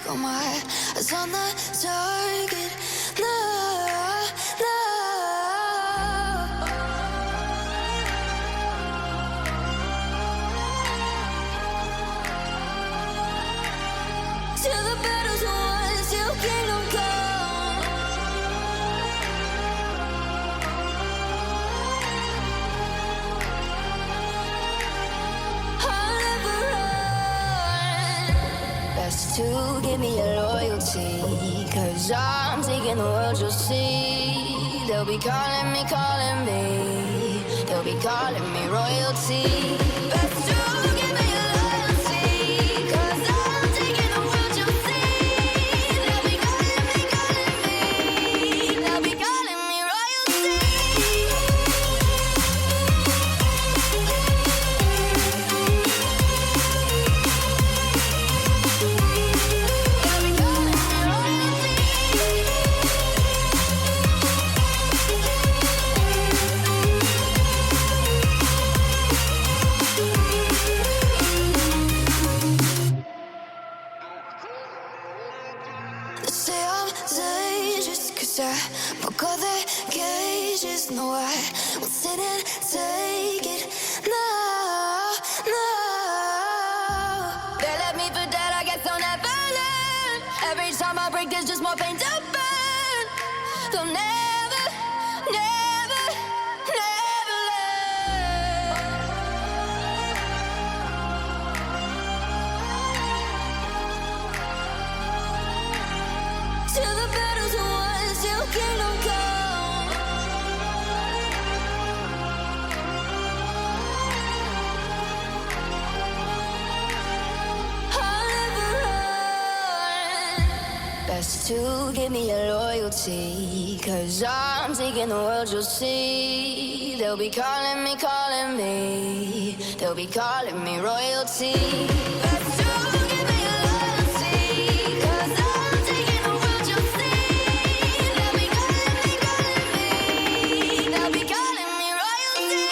Got my eyes on the target. No, no. Till the battle's won, till kingdom come. I'll never run. Best to give me your loyalty, 'cause I'm taking the world, you'll see. They'll be calling me, they'll be calling me royalty. Best to give me your loyalty, 'cause I'm taking the world, you'll see. They'll be calling me, they'll be calling me royalty. They say I'm dangerous, 'cause I broke all their cages. No, I won't sit and take it. No, no. They left me for dead, I guess I'll never learn. Every time I break, there's just more pain to burn. They'll never, never, never learn. Till the battle's won, till kingdom come. I'll never run. Best to give me your loyalty, 'cause I'm taking the world, you'll see. They'll be calling me, they'll be calling me royalty. Best to give me your loyalty, 'cause I'm taking the world, you'll see. They'll be calling me, they'll be calling me royalty.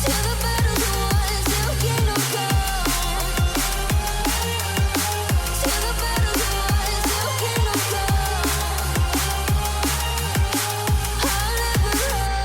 Till the battle's won, till kingdom come. Till the battle's won, till kingdom come. I'll never run.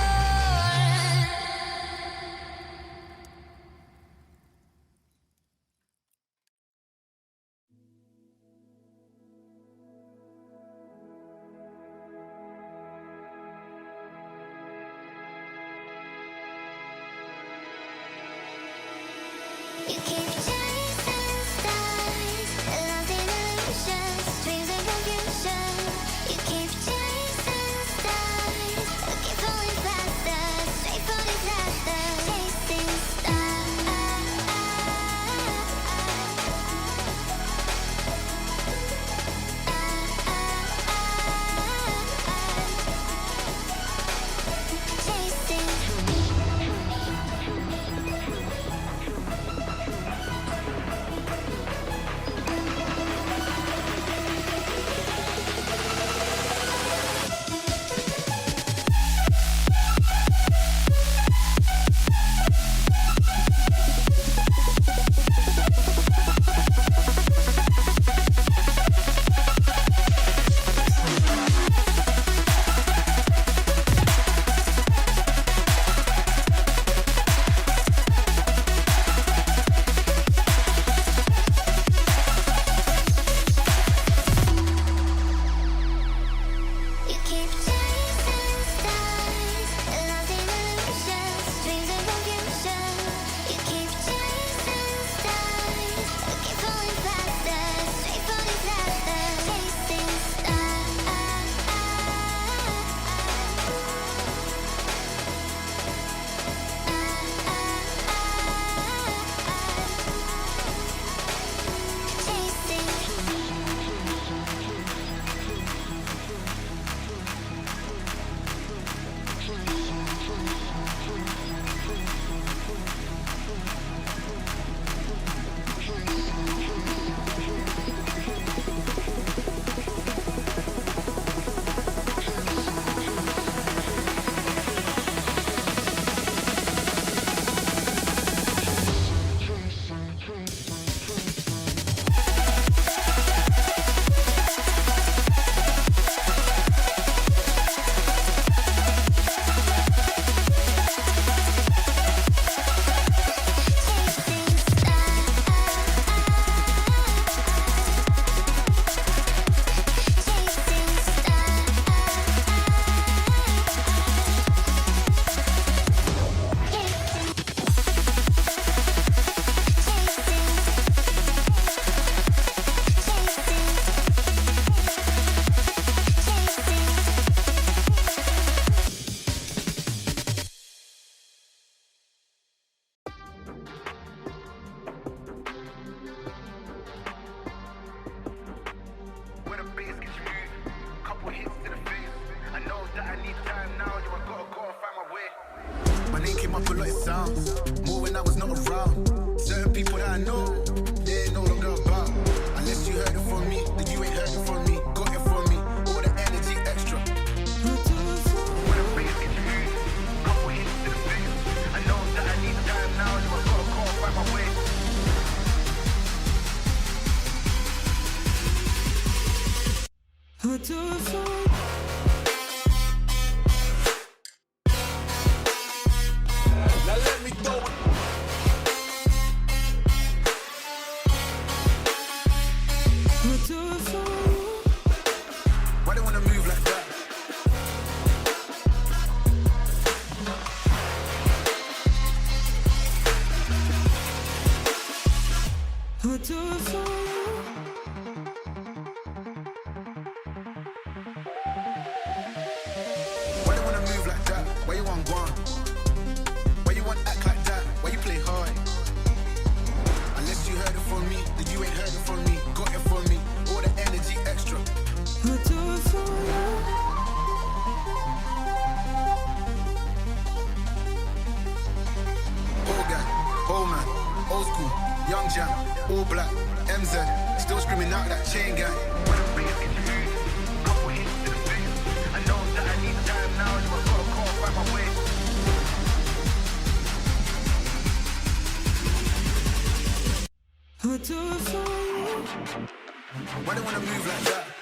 You keep chasing stars, lost in illusions, dreams and confusion. You keep chasing stars, keep falling faster, straight for disaster. Chasing stars, chasing. sound. More when I was not around. Certain people that I know, they ain't no longer about. Unless you heard it from me, then you ain't heard it from me. Got it from me, all the energy extra. When I'm bringing it to you, couple hits to the face. I know that I need time now, so I gotta go and find my way. Now let me throw it. Why they wanna move like that? Why they wanna move like that? Why you want one? Why you want act like that? Why you play hard? Unless you heard it from me, then you ain't heard it from me. Got it from me, all the energy extra. Old guy, old man, old school, young jam, all black, MZ, still screaming out that chain gang. When I'm bringing it to you, couple hits to the face. I know that I need time now, so I gotta go and find my way. Why they wanna move like that?